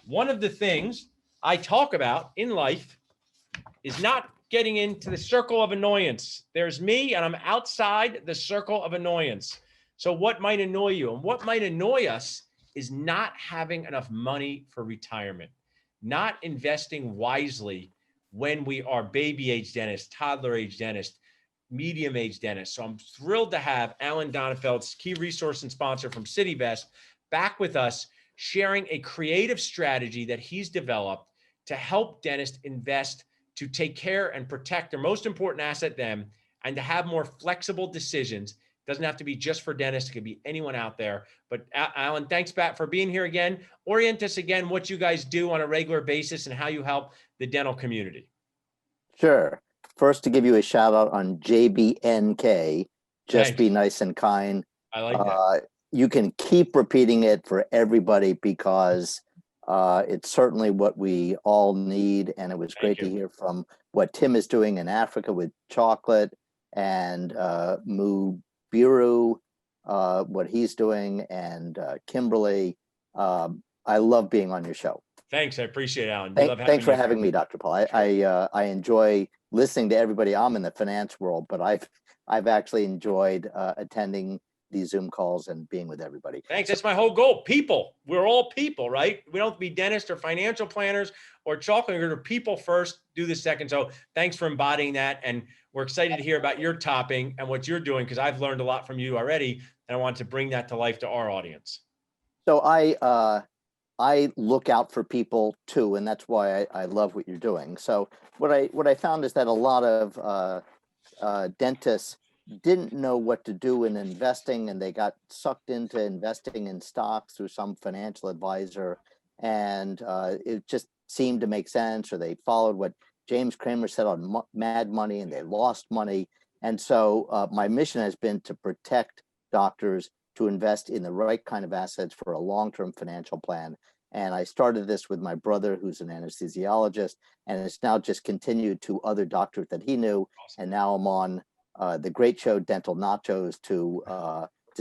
one of the things I talk about in life is not getting into the circle of annoyance. There's me, and I'm outside the circle of annoyance. So what might annoy you? And what might annoy us is not having enough money for retirement, not investing wisely when we are baby age dentists, toddler age dentists, medium age dentists. So I'm thrilled to have Alan Donenfeld's key resource and sponsor from CityVest back with us, sharing a creative strategy that he's developed to help dentists invest, to take care and protect their most important asset, them, and to have more flexible decisions. It doesn't have to be just for dentists. It could be anyone out there. But Alan, thanks back for being here again. Orient us again what you guys do on a regular basis and how you help the dental community. Sure. First, to give you a shout out on JBNK, just Thanks. be nice and kind. I like that. You can keep repeating it for everybody because it's certainly what we all need. And it was great to hear from what Tim is doing in Africa with chocolate, and Mubiru, what he's doing, and Kimberly. I love being on your show. Thanks. I appreciate it, Alan. Thanks for having me, Dr. Paul. I enjoy listening to everybody. I'm in the finance world, but I've actually enjoyed attending these Zoom calls and being with everybody. Thanks. That's my whole goal. People. We're all people, right? We don't have to be dentists or financial planners or chocolate. We're people first, do the second. So thanks for embodying that. And we're excited to hear about your topping and what you're doing, because I've learned a lot from you already. And I want to bring that to life to our audience. So I look out for people too, and that's why I love what you're doing. So what I found is that a lot of dentists didn't know what to do in investing, and they got sucked into investing in stocks through some financial advisor, and it just seemed to make sense, or they followed what James Cramer said on Mad Money, and they lost money. And so my mission has been to protect doctors to invest in the right kind of assets for a long-term financial plan. And I started this with my brother, who's an anesthesiologist, and it's now just continued to other doctors that he knew. And now I'm on the great show Dental Nachos to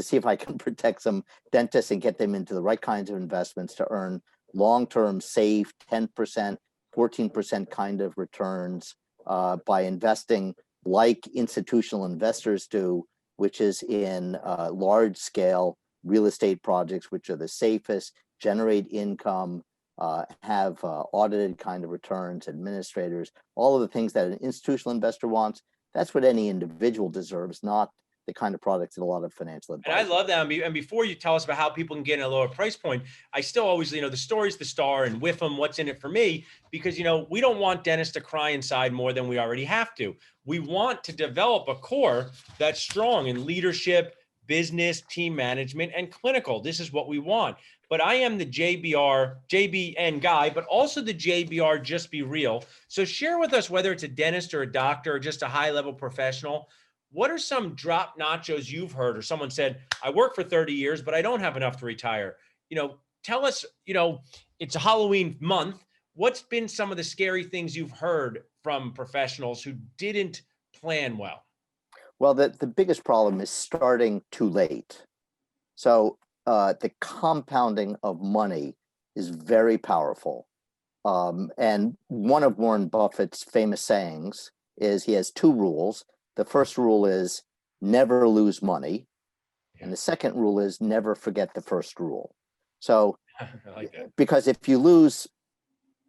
see if I can protect some dentists and get them into the right kinds of investments to earn long-term, safe 10%, 14% kind of returns by investing like institutional investors do, which is in large-scale real estate projects, which are the safest, generate income, have audited kind of returns, administrators, all of the things that an institutional investor wants. That's what any individual deserves, not the kind of products that a lot of financial advisors. And I love that. And before you tell us about how people can get in a lower price point, I still always, the story's the star, and with them, what's in it for me? Because, we don't want dentists to cry inside more than we already have to. We want to develop a core that's strong in leadership, business, team management, and clinical. This is what we want. But I am the JBN guy, but also the JBR, just be real. So share with us, whether it's a dentist or a doctor or just a high-level professional, what are some drop nachos you've heard, or someone said, I work for 30 years, but I don't have enough to retire? Tell us, it's a Halloween month. What's been some of the scary things you've heard from professionals who didn't plan well? Well, the biggest problem is starting too late. So the compounding of money is very powerful. And one of Warren Buffett's famous sayings is he has two rules. The first rule is never lose money. And the second rule is never forget the first rule. So I like that. Because if you lose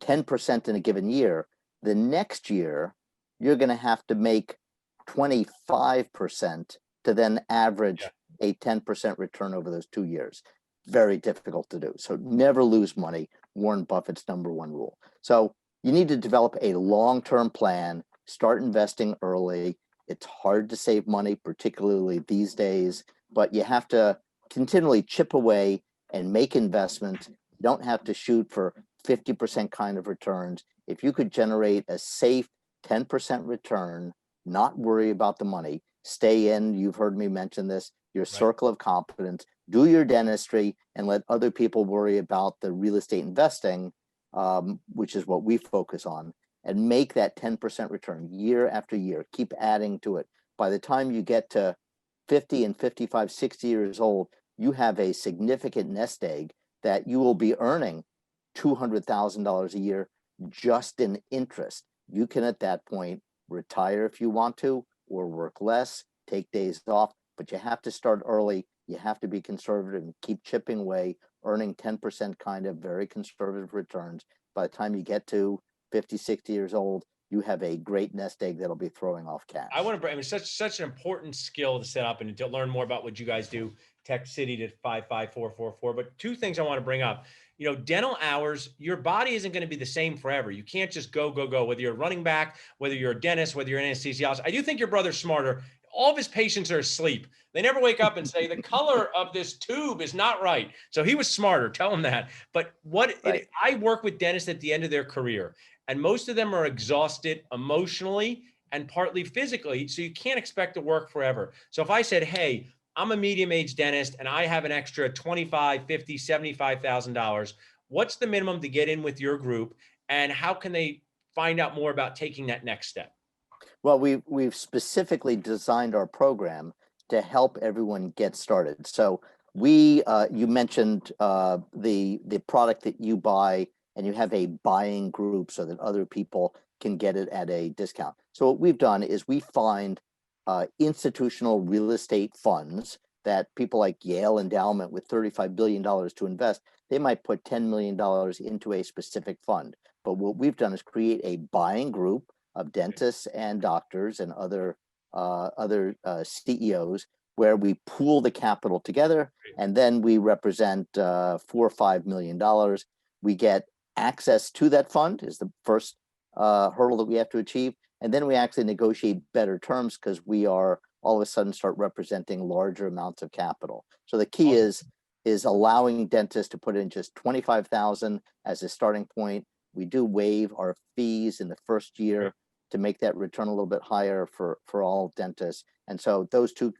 10% in a given year, the next year, you're going to have to make 25% to then average a 10% return over those 2 years. Very difficult to do. So never lose money, Warren Buffett's number one rule. So you need to develop a long-term plan, start investing early. It's hard to save money, particularly these days, but you have to continually chip away and make investments. You don't have to shoot for 50% kind of returns. If you could generate a safe 10% return, not worry about the money, stay in, you've heard me mention this, your circle of competence, do your dentistry, and let other people worry about the real estate investing, which is what we focus on, and make that 10% return year after year. Keep adding to it. By the time you get to 50 and 55, 60 years old, you have a significant nest egg that you will be earning $200,000 a year just in interest. You can at that point retire if you want to, or work less, take days off, but you have to start early. You have to be conservative and keep chipping away, earning 10% kind of very conservative returns. By the time you get to 50, 60 years old, you have a great nest egg that'll be throwing off cash. I want to bring, I mean, such an important skill to set up and to learn more about what you guys do. Text City to 55444. But two things I want to bring up. You know, dental hours, your body isn't going to be the same forever. You can't just go, whether you're a running back, whether you're a dentist, whether you're an anesthesiologist. I do think your brother's smarter. All of his patients are asleep. They never wake up and say, the color of this tube is not right. So he was smarter. Tell him that. But I work with dentists at the end of their career, and most of them are exhausted emotionally and partly physically. So you can't expect to work forever. So if I said, hey, I'm a medium-aged dentist and I have an extra $25,000, $50,000, $75,000, what's the minimum to get in with your group? And how can they find out more about taking that next step? Well, we've specifically designed our program to help everyone get started. So you mentioned the product that you buy, and you have a buying group so that other people can get it at a discount. So what we've done is we find institutional real estate funds that people like Yale Endowment with $35 billion to invest. They might put $10 million into a specific fund. But what we've done is create a buying group of dentists and doctors and other CEOs, where we pool the capital together, and then we represent $4 or $5 million. We get access to that fund is the first hurdle that we have to achieve, and then we actually negotiate better terms because we are all of a sudden start representing larger amounts of capital. So the key is allowing dentists to put in just $25,000 as a starting point. We do waive our fees in the first year to make that return a little bit higher for all dentists. And so those two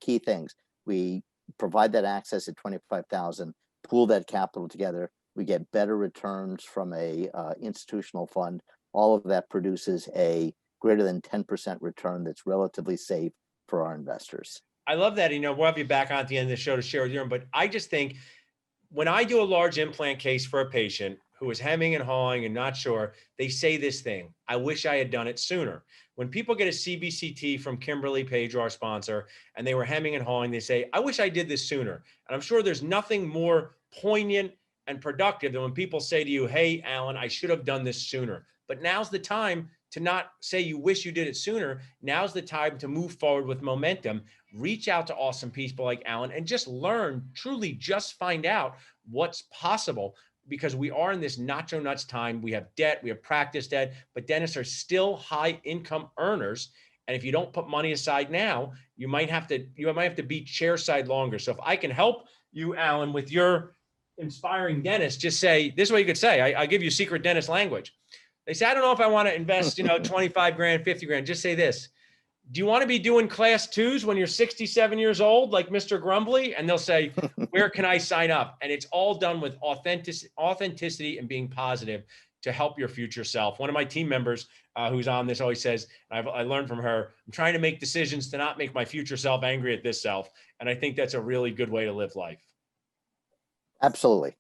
key things, we provide that access at $25,000, pool that capital together. We get better returns from a institutional fund. All of that produces a greater than 10% return that's relatively safe for our investors. I love that. You know, we'll have you back on at the end of the show to share with you. But I just think when I do a large implant case for a patient who is hemming and hawing and not sure, they say this thing: I wish I had done it sooner. When people get a CBCT from Kimberly Page, our sponsor, and they were hemming and hawing, they say, I wish I did this sooner. And I'm sure there's nothing more poignant and productive than when people say to you, hey, Alan, I should have done this sooner. But now's the time to not say you wish you did it sooner. Now's the time to move forward with momentum. Reach out to awesome people like Alan and just learn, truly just find out what's possible, because we are in this nacho nuts time. We have debt, we have practice debt, but dentists are still high income earners. And if you don't put money aside now, you might have to be chair side longer. So if I can help you, Alan, with your inspiring dentist, just say, this is what you could say. I give you secret dentist language. They say, I don't know if I want to invest, 25 grand, 50 grand. Just say this: do you want to be doing class twos when you're 67 years old, like Mr. Grumbly? And they'll say, where can I sign up? And it's all done with authenticity and being positive to help your future self. One of my team members who's on this always says, I learned from her, I'm trying to make decisions to not make my future self angry at this self. And I think that's a really good way to live life. Absolutely.